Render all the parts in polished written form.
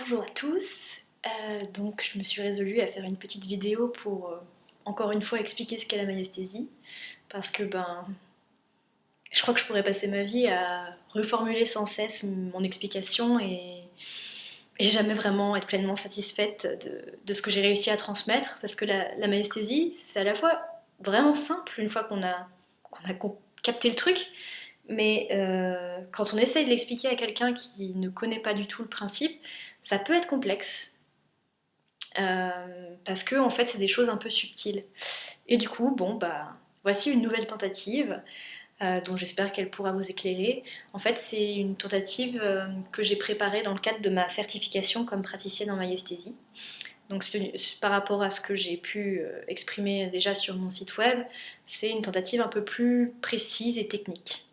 Bonjour à tous, donc je me suis résolue à faire une petite vidéo pour encore une fois expliquer ce qu'est la myosthésie parce que je crois que je pourrais passer ma vie à reformuler sans cesse mon explication et jamais vraiment être pleinement satisfaite de ce que j'ai réussi à transmettre parce que la myosthésie c'est à la fois vraiment simple une fois qu'on a capté le truc, mais quand on essaye de l'expliquer à quelqu'un qui ne connaît pas du tout le principe, ça peut être complexe. Parce que en fait c'est des choses un peu subtiles. Et du coup, voici une nouvelle tentative dont j'espère qu'elle pourra vous éclairer. En fait, c'est une tentative que j'ai préparée dans le cadre de ma certification comme praticienne en myosthésie. Donc par rapport à ce que j'ai pu exprimer déjà sur mon site web, c'est une tentative un peu plus précise et technique.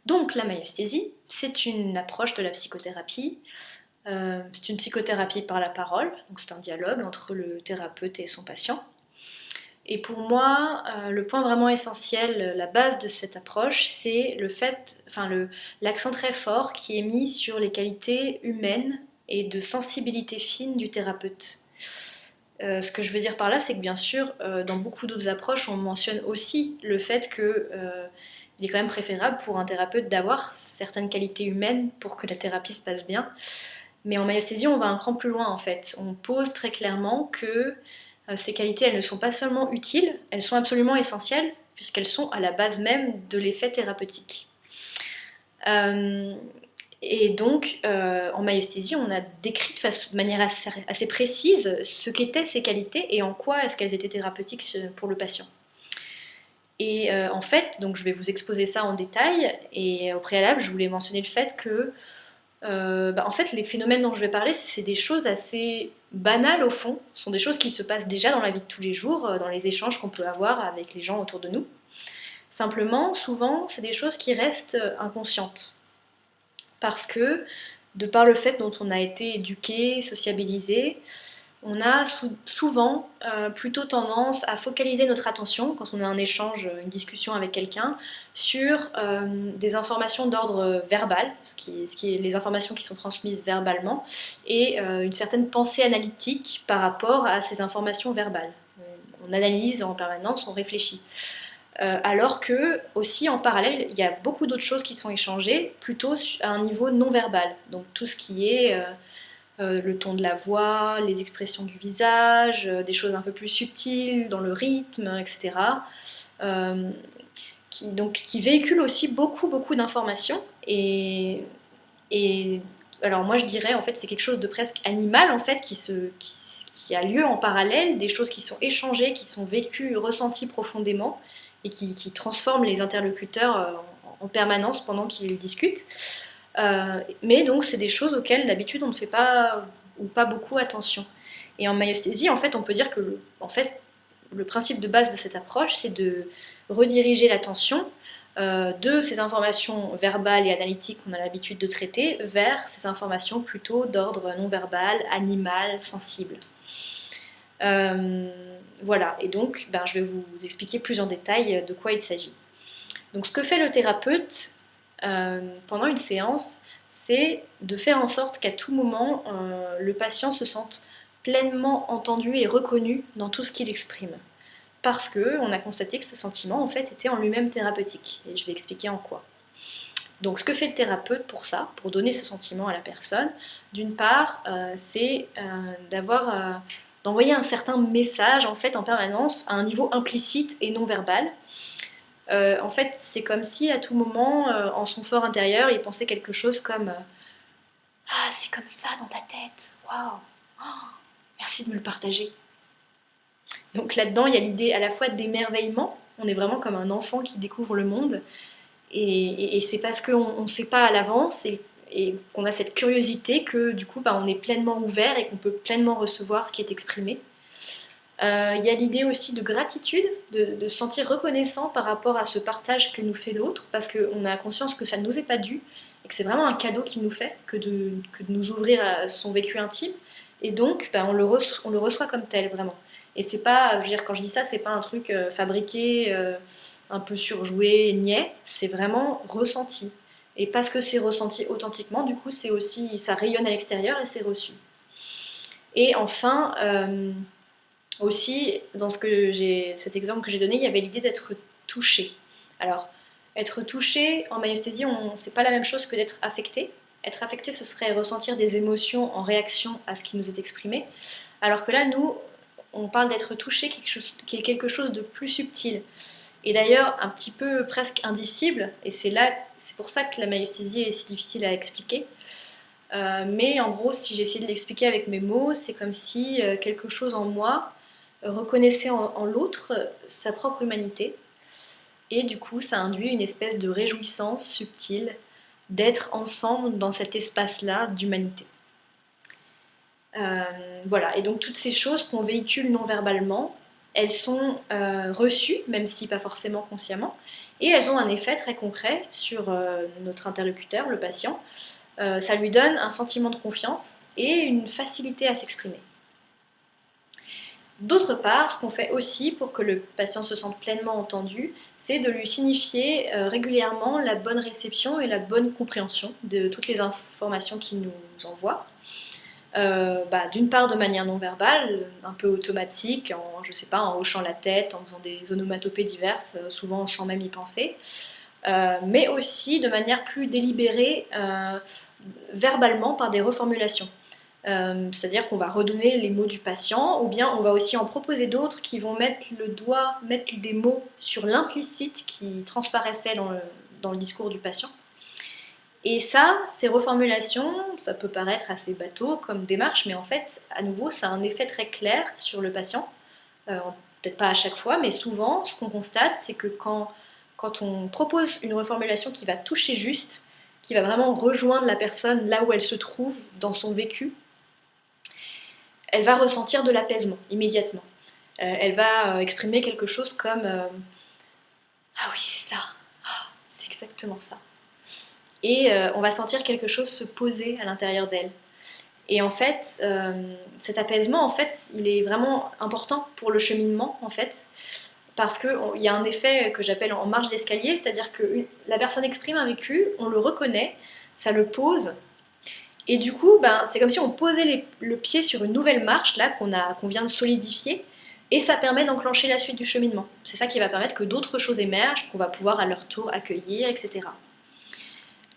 Donc la myosthésie, c'est une approche de la psychothérapie. C'est une psychothérapie par la parole, donc c'est un dialogue entre le thérapeute et son patient. Et pour moi, le point vraiment essentiel, la base de cette approche, c'est l'accent très fort qui est mis sur les qualités humaines et de sensibilité fine du thérapeute. Ce que je veux dire par là, c'est que bien sûr, dans beaucoup d'autres approches, on mentionne aussi le fait que il est quand même préférable pour un thérapeute d'avoir certaines qualités humaines pour que la thérapie se passe bien. Mais en myosthésie, on va un cran plus loin en fait. On pose très clairement que ces qualités, elles ne sont pas seulement utiles, elles sont absolument essentielles, puisqu'elles sont à la base même de l'effet thérapeutique. Euh, et donc, en myosthésie, on a décrit de manière assez précise ce qu'étaient ces qualités et en quoi est-ce qu'elles étaient thérapeutiques pour le patient. Et en fait, donc je vais vous exposer ça en détail, et au préalable, je voulais mentionner le fait que en fait, les phénomènes dont je vais parler, c'est des choses assez banales au fond. Ce sont des choses qui se passent déjà dans la vie de tous les jours, dans les échanges qu'on peut avoir avec les gens autour de nous. Simplement, souvent, c'est des choses qui restent inconscientes. Parce que, de par le fait dont on a été éduqué, sociabilisé, on a souvent plutôt tendance à focaliser notre attention, quand on a un échange, une discussion avec quelqu'un, sur des informations d'ordre verbal, ce qui est les informations qui sont transmises verbalement, et une certaine pensée analytique par rapport à ces informations verbales. On analyse en permanence, on réfléchit. Alors que, aussi en parallèle, il y a beaucoup d'autres choses qui sont échangées, plutôt à un niveau non verbal. Donc tout ce qui est le ton de la voix, les expressions du visage, des choses un peu plus subtiles dans le rythme, etc. Euh, qui véhiculent aussi beaucoup d'informations. Et alors moi je dirais en fait c'est quelque chose de presque animal en fait qui a lieu en parallèle, des choses qui sont échangées, qui sont vécues, ressenties profondément et qui transforment les interlocuteurs en permanence pendant qu'ils discutent. Mais donc c'est des choses auxquelles d'habitude on ne fait pas ou pas beaucoup attention. Et en myosthésie, en fait, on peut dire que le principe de base de cette approche, c'est de rediriger l'attention de ces informations verbales et analytiques qu'on a l'habitude de traiter vers ces informations plutôt d'ordre non verbal, animal, sensible. Voilà, et donc je vais vous expliquer plus en détail de quoi il s'agit. Donc ce que fait le thérapeute pendant une séance, c'est de faire en sorte qu'à tout moment, le patient se sente pleinement entendu et reconnu dans tout ce qu'il exprime. Parce qu'on a constaté que ce sentiment, en fait, était en lui-même thérapeutique. Et je vais expliquer en quoi. Donc ce que fait le thérapeute pour ça, pour donner ce sentiment à la personne, d'une part, c'est d'envoyer un certain message, en fait, en permanence, à un niveau implicite et non verbal, en fait, c'est comme si à tout moment, en son fort intérieur, il pensait quelque chose comme ah, c'est comme ça dans ta tête, waouh, oh, merci de me le partager. Donc là-dedans, il y a l'idée à la fois d'émerveillement, on est vraiment comme un enfant qui découvre le monde, et c'est parce qu'on ne sait pas à l'avance et qu'on a cette curiosité que du coup, on est pleinement ouvert et qu'on peut pleinement recevoir ce qui est exprimé. Il y a l'idée aussi de gratitude, de se sentir reconnaissant par rapport à ce partage que nous fait l'autre, parce qu'on a conscience que ça ne nous est pas dû, et que c'est vraiment un cadeau qu'il nous fait, que de nous ouvrir à son vécu intime, et donc on le reçoit comme tel, vraiment. Et c'est pas, je veux dire, quand je dis ça, c'est pas un truc fabriqué, un peu surjoué, niais, c'est vraiment ressenti. Et parce que c'est ressenti authentiquement, du coup, c'est aussi, ça rayonne à l'extérieur et c'est reçu. Et enfin, aussi, dans cet exemple que j'ai donné, il y avait l'idée d'être touché. Alors, être touché, en maïeusthésie, c'est pas la même chose que d'être affecté. Être affecté, ce serait ressentir des émotions en réaction à ce qui nous est exprimé. Alors que là, nous, on parle d'être touché, qui est quelque chose de plus subtil. Et d'ailleurs, un petit peu presque indicible, et c'est pour ça que la maïeusthésie est si difficile à expliquer. Mais en gros, si j'essaie de l'expliquer avec mes mots, c'est comme si quelque chose en moi reconnaissait en l'autre sa propre humanité. Et du coup, ça induit une espèce de réjouissance subtile d'être ensemble dans cet espace-là d'humanité. Voilà, et donc toutes ces choses qu'on véhicule non-verbalement, elles sont reçues, même si pas forcément consciemment, et elles ont un effet très concret sur notre interlocuteur, le patient. Ça lui donne un sentiment de confiance et une facilité à s'exprimer. D'autre part, ce qu'on fait aussi pour que le patient se sente pleinement entendu, c'est de lui signifier régulièrement la bonne réception et la bonne compréhension de toutes les informations qu'il nous envoie. D'une part de manière non verbale, un peu automatique, en hochant la tête, en faisant des onomatopées diverses, souvent sans même y penser, mais aussi de manière plus délibérée, verbalement, par des reformulations. C'est-à-dire qu'on va redonner les mots du patient, ou bien on va aussi en proposer d'autres qui vont mettre des mots sur l'implicite qui transparaissait dans le discours du patient. Et ça, ces reformulations, ça peut paraître assez bateau comme démarche, mais en fait, à nouveau, ça a un effet très clair sur le patient. Peut-être pas à chaque fois, mais souvent, ce qu'on constate, c'est que quand on propose une reformulation qui va toucher juste, qui va vraiment rejoindre la personne là où elle se trouve dans son vécu, elle va ressentir de l'apaisement immédiatement. Elle va exprimer quelque chose comme ah oui, c'est ça, oh, c'est exactement ça. Et on va sentir quelque chose se poser à l'intérieur d'elle. Et en fait, cet apaisement, en fait, il est vraiment important pour le cheminement, en fait, parce qu'il y a un effet que j'appelle en marche d'escalier, c'est-à-dire que la personne exprime un vécu, on le reconnaît, ça le pose, et du coup, c'est comme si on posait le pied sur une nouvelle marche, là, qu'on vient de solidifier, et ça permet d'enclencher la suite du cheminement. C'est ça qui va permettre que d'autres choses émergent, qu'on va pouvoir à leur tour accueillir, etc.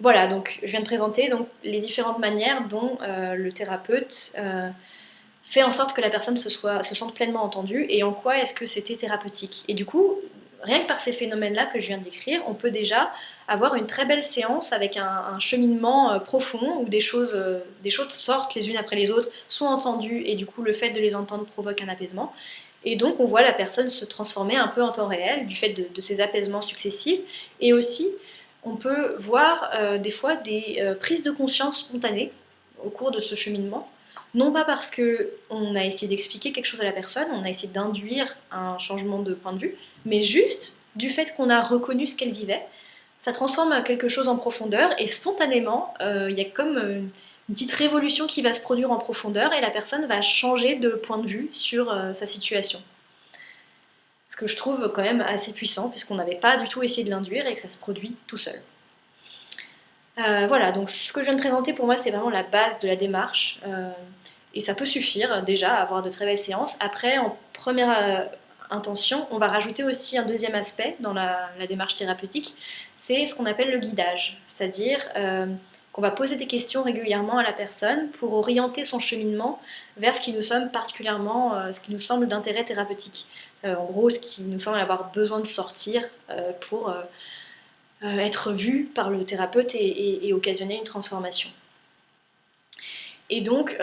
Voilà, donc je viens de présenter donc, les différentes manières dont le thérapeute fait en sorte que la personne se sente pleinement entendue et en quoi est-ce que c'était thérapeutique. Et du coup, rien que par ces phénomènes-là que je viens de décrire, on peut déjà avoir une très belle séance avec un cheminement profond où des choses sortent les unes après les autres, sont entendues et du coup le fait de les entendre provoque un apaisement. Et donc on voit la personne se transformer un peu en temps réel du fait de ces apaisements successifs et aussi on peut voir des fois des prises de conscience spontanées au cours de ce cheminement, non pas parce qu'on a essayé d'expliquer quelque chose à la personne, on a essayé d'induire un changement de point de vue, mais juste du fait qu'on a reconnu ce qu'elle vivait, ça transforme quelque chose en profondeur et spontanément, il y a comme une petite révolution qui va se produire en profondeur et la personne va changer de point de vue sur sa situation. Ce que je trouve quand même assez puissant, puisqu'on n'avait pas du tout essayé de l'induire et que ça se produit tout seul. Voilà, donc ce que je viens de présenter pour moi, c'est vraiment la base de la démarche. Et ça peut suffire déjà à avoir de très belles séances. Après, en première intention, on va rajouter aussi un deuxième aspect dans la démarche thérapeutique, c'est ce qu'on appelle le guidage. C'est-à-dire qu'on va poser des questions régulièrement à la personne pour orienter son cheminement vers ce qui nous semble d'intérêt thérapeutique. En gros, ce qui nous semble avoir besoin de sortir pour être vu par le thérapeute et occasionner une transformation. Et donc,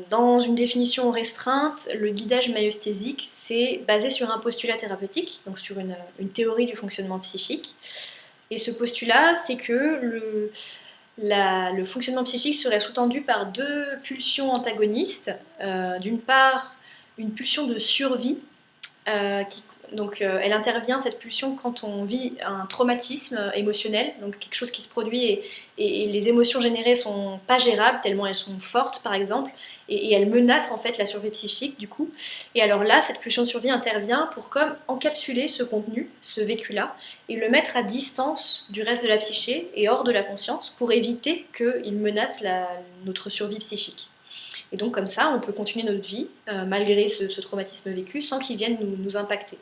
dans une définition restreinte, le guidage maïeusthésique, c'est basé sur un postulat thérapeutique, donc sur une théorie du fonctionnement psychique. Et ce postulat, c'est que le fonctionnement psychique serait sous-tendu par deux pulsions antagonistes. D'une part, une pulsion de survie Donc elle intervient, cette pulsion, quand on vit un traumatisme émotionnel, donc quelque chose qui se produit et les émotions générées sont pas gérables tellement elles sont fortes par exemple, et elles menacent en fait la survie psychique du coup. Et alors là, cette pulsion de survie intervient pour comme encapsuler ce contenu, ce vécu-là, et le mettre à distance du reste de la psyché et hors de la conscience pour éviter qu'il menace notre survie psychique. Et donc comme ça, on peut continuer notre vie malgré ce traumatisme vécu sans qu'il vienne nous impacter.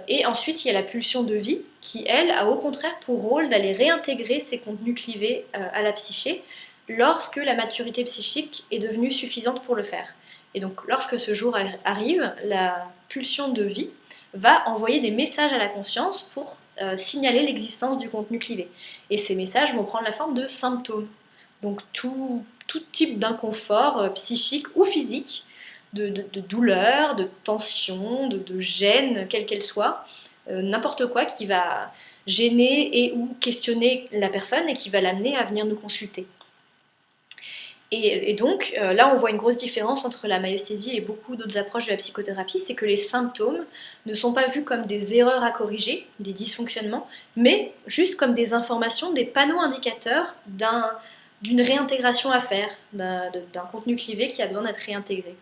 Et ensuite, il y a la pulsion de vie qui, elle, a au contraire pour rôle d'aller réintégrer ces contenus clivés à la psyché lorsque la maturité psychique est devenue suffisante pour le faire. Et donc lorsque ce jour arrive, la pulsion de vie va envoyer des messages à la conscience pour signaler l'existence du contenu clivé. Et ces messages vont prendre la forme de symptômes. Donc tout type d'inconfort psychique ou physique, de douleur, de tension, de gêne, quelle qu'elle soit, n'importe quoi qui va gêner et ou questionner la personne et qui va l'amener à venir nous consulter. Et donc là on voit une grosse différence entre la myesthésie et beaucoup d'autres approches de la psychothérapie, c'est que les symptômes ne sont pas vus comme des erreurs à corriger, des dysfonctionnements, mais juste comme des informations, des panneaux indicateurs d'une réintégration à faire, d'un contenu clivé qui a besoin d'être réintégré.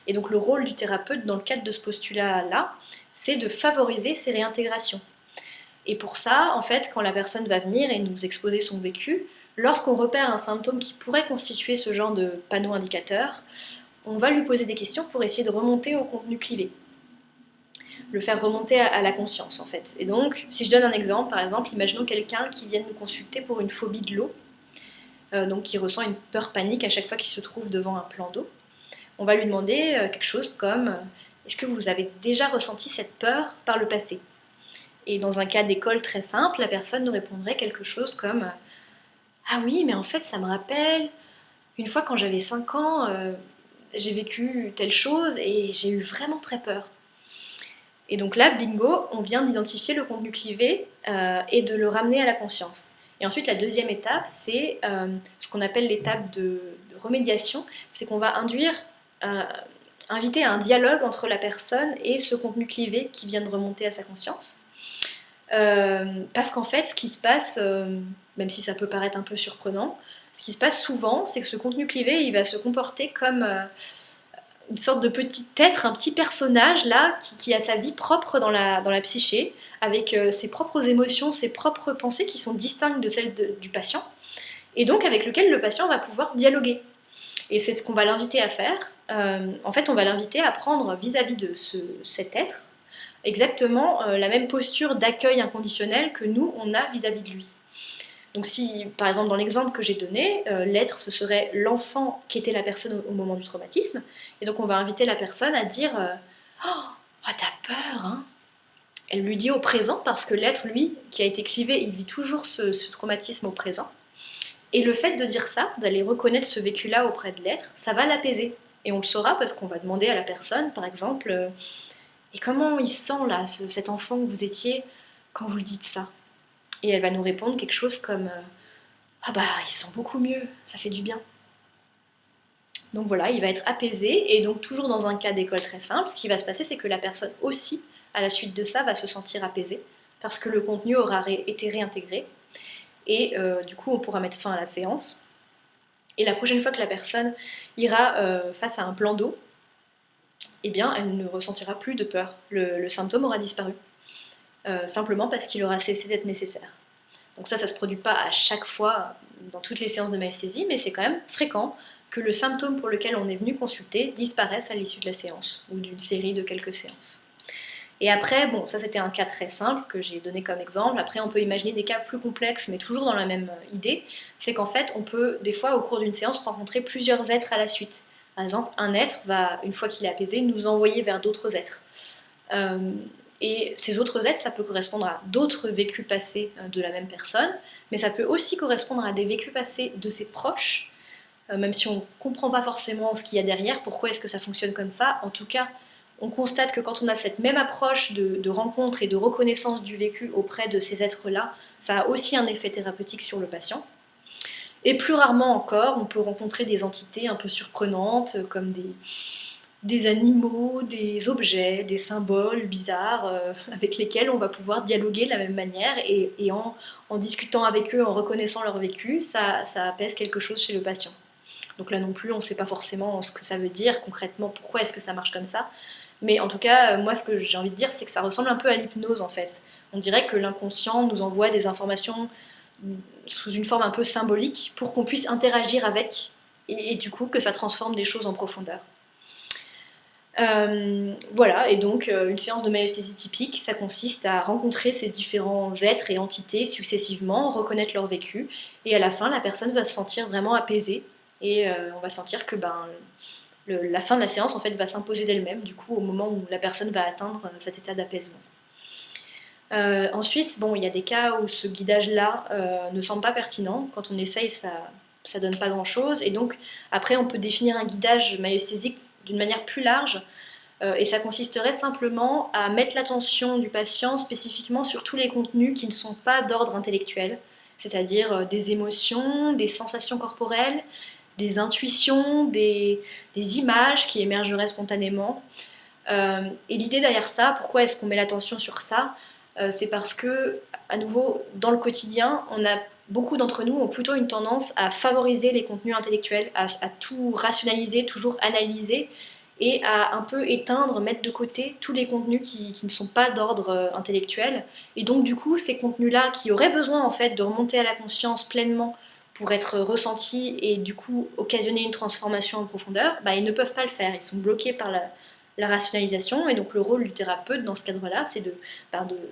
Et donc le rôle du thérapeute dans le cadre de ce postulat-là, c'est de favoriser ces réintégrations. Et pour ça, en fait, quand la personne va venir et nous exposer son vécu, lorsqu'on repère un symptôme qui pourrait constituer ce genre de panneau indicateur, on va lui poser des questions pour essayer de remonter au contenu clivé. Le faire remonter à la conscience, en fait. Et donc, si je donne un exemple, par exemple, imaginons quelqu'un qui vienne nous consulter pour une phobie de l'eau, donc qui ressent une peur panique à chaque fois qu'il se trouve devant un plan d'eau. On va lui demander quelque chose comme « Est-ce que vous avez déjà ressenti cette peur par le passé ?» Et dans un cas d'école très simple, la personne nous répondrait quelque chose comme « Ah oui, mais en fait ça me rappelle, une fois quand j'avais 5 ans, j'ai vécu telle chose et j'ai eu vraiment très peur. » Et donc là, bingo, on vient d'identifier le contenu clivé et de le ramener à la conscience. Et ensuite, la deuxième étape, c'est ce qu'on appelle l'étape de remédiation, c'est qu'on va inviter à un dialogue entre la personne et ce contenu clivé qui vient de remonter à sa conscience. Parce qu'en fait, ce qui se passe, même si ça peut paraître un peu surprenant, ce qui se passe souvent, c'est que ce contenu clivé, il va se comporter comme une sorte de petit être, un petit personnage là, qui a sa vie propre dans la psyché, avec ses propres émotions, ses propres pensées qui sont distinctes de celles du patient, et donc avec lequel le patient va pouvoir dialoguer. Et c'est ce qu'on va l'inviter à faire. En fait, on va l'inviter à prendre vis-à-vis de cet être exactement la même posture d'accueil inconditionnel que nous, on a vis-à-vis de lui. Donc si, par exemple, dans l'exemple que j'ai donné, l'être, ce serait l'enfant qui était la personne au moment du traumatisme, et donc on va inviter la personne à dire oh, t'as peur, hein ?» Elle lui dit au présent, parce que l'être, lui, qui a été clivé, il vit toujours ce traumatisme au présent. Et le fait de dire ça, d'aller reconnaître ce vécu-là auprès de l'être, ça va l'apaiser. Et on le saura parce qu'on va demander à la personne, par exemple, et comment il se sent là, cet enfant que vous étiez, quand vous lui dites ça? Et elle va nous répondre quelque chose comme ah bah il se sent beaucoup mieux, ça fait du bien. Donc voilà, il va être apaisé, et donc toujours dans un cas d'école très simple, ce qui va se passer, c'est que la personne aussi, à la suite de ça, va se sentir apaisée, parce que le contenu aura été réintégré, et du coup on pourra mettre fin à la séance. Et la prochaine fois que la personne ira face à un plan d'eau, eh bien elle ne ressentira plus de peur, le symptôme aura disparu. Simplement parce qu'il aura cessé d'être nécessaire. Donc ça se produit pas à chaque fois dans toutes les séances de myesthésie, mais c'est quand même fréquent que le symptôme pour lequel on est venu consulter disparaisse à l'issue de la séance, ou d'une série de quelques séances. Et après, bon, ça c'était un cas très simple que j'ai donné comme exemple. Après, on peut imaginer des cas plus complexes, mais toujours dans la même idée. C'est qu'en fait, on peut, des fois, au cours d'une séance, rencontrer plusieurs êtres à la suite. Par exemple, un être va, une fois qu'il est apaisé, nous envoyer vers d'autres êtres. Et ces autres êtres, ça peut correspondre à d'autres vécus passés de la même personne, mais ça peut aussi correspondre à des vécus passés de ses proches, même si on ne comprend pas forcément ce qu'il y a derrière, pourquoi est-ce que ça fonctionne comme ça. En tout cas, on constate que quand on a cette même approche de rencontre et de reconnaissance du vécu auprès de ces êtres-là, ça a aussi un effet thérapeutique sur le patient. Et plus rarement encore, on peut rencontrer des entités un peu surprenantes, comme des animaux, des objets, des symboles bizarres avec lesquels on va pouvoir dialoguer de la même manière et en discutant avec eux, en reconnaissant leur vécu, ça apaise quelque chose chez le patient. Donc là non plus, on ne sait pas forcément ce que ça veut dire concrètement, pourquoi est-ce que ça marche comme ça. Mais en tout cas, moi, ce que j'ai envie de dire, c'est que ça ressemble un peu à l'hypnose, en fait. On dirait que l'inconscient nous envoie des informations sous une forme un peu symbolique pour qu'on puisse interagir avec et du coup que ça transforme des choses en profondeur. Voilà, et donc une séance de myosthésie typique, ça consiste à rencontrer ces différents êtres et entités successivement, reconnaître leur vécu, et à la fin, la personne va se sentir vraiment apaisée, et on va sentir que la fin de la séance en fait va s'imposer d'elle-même, du coup, au moment où la personne va atteindre cet état d'apaisement. Ensuite, bon, il y a des cas où ce guidage-là ne semble pas pertinent. Quand on essaye, ça donne pas grand-chose. Et donc, après, on peut définir un guidage myosthésique d'une manière plus large. Et ça consisterait simplement à mettre l'attention du patient spécifiquement sur tous les contenus qui ne sont pas d'ordre intellectuel, c'est-à-dire des émotions, des sensations corporelles, des intuitions, des images qui émergeraient spontanément. Et l'idée derrière ça, pourquoi est-ce qu'on met l'attention sur ça? C'est parce que, à nouveau, dans le quotidien, beaucoup d'entre nous ont plutôt une tendance à favoriser les contenus intellectuels, à tout rationaliser, toujours analyser, et à un peu éteindre, mettre de côté tous les contenus qui ne sont pas d'ordre intellectuel. Et donc du coup, ces contenus-là, qui auraient besoin en fait de remonter à la conscience pleinement pour être ressentis et du coup occasionner une transformation en profondeur, ils ne peuvent pas le faire, ils sont bloqués par la rationalisation, et donc le rôle du thérapeute dans ce cadre-là, c'est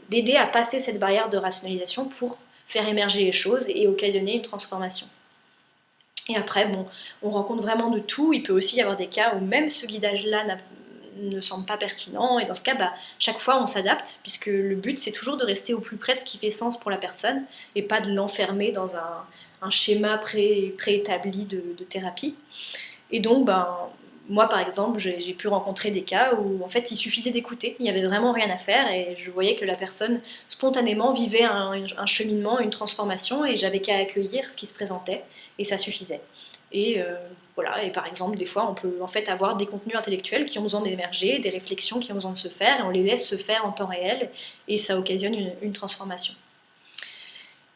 d'aider à passer cette barrière de rationalisation pour faire émerger les choses et occasionner une transformation. Et après, bon, on rencontre vraiment de tout. Il peut aussi y avoir des cas où même ce guidage-là ne semble pas pertinent, et dans ce cas, chaque fois on s'adapte, puisque le but c'est toujours de rester au plus près de ce qui fait sens pour la personne, et pas de l'enfermer dans un schéma préétabli de thérapie. Et donc, moi par exemple, j'ai pu rencontrer des cas où en fait il suffisait d'écouter, il n'y avait vraiment rien à faire, et je voyais que la personne spontanément vivait un cheminement, une transformation, et j'avais qu'à accueillir ce qui se présentait, et ça suffisait. Et voilà, et par exemple, des fois, on peut en fait avoir des contenus intellectuels qui ont besoin d'émerger, des réflexions qui ont besoin de se faire, et on les laisse se faire en temps réel, et ça occasionne une transformation.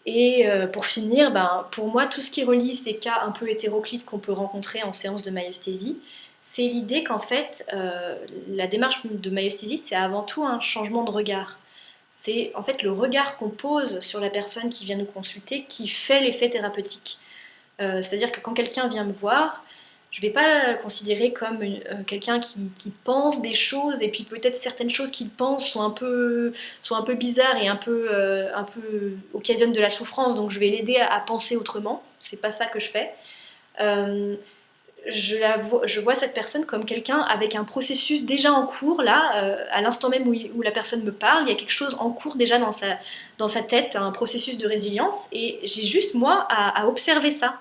Et pour finir, pour moi, tout ce qui relie ces cas un peu hétéroclites qu'on peut rencontrer en séance de myosthésie, c'est l'idée qu'en fait, la démarche de myosthésie, c'est avant tout un changement de regard. C'est en fait le regard qu'on pose sur la personne qui vient nous consulter qui fait l'effet thérapeutique. C'est-à-dire que quand quelqu'un vient me voir, je ne vais pas le considérer comme quelqu'un qui pense des choses, et puis peut-être certaines choses qu'il pense sont un peu bizarres et un peu occasionnent de la souffrance, donc je vais l'aider à penser autrement. C'est pas ça que je fais. Je vois cette personne comme quelqu'un avec un processus déjà en cours, là, à l'instant même où la personne me parle, il y a quelque chose en cours déjà dans sa tête, un processus de résilience, et j'ai juste, moi, à observer ça,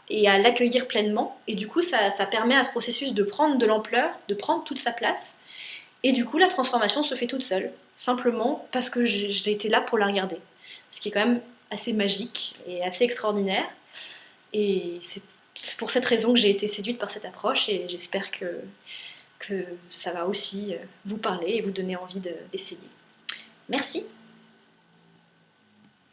et à l'accueillir pleinement, et du coup, ça permet à ce processus de prendre de l'ampleur, de prendre toute sa place, et du coup, la transformation se fait toute seule, simplement parce que j'ai été là pour la regarder. Ce qui est quand même assez magique et assez extraordinaire, et c'est pour cette raison que j'ai été séduite par cette approche, et j'espère que ça va aussi vous parler et vous donner envie d'essayer. Merci.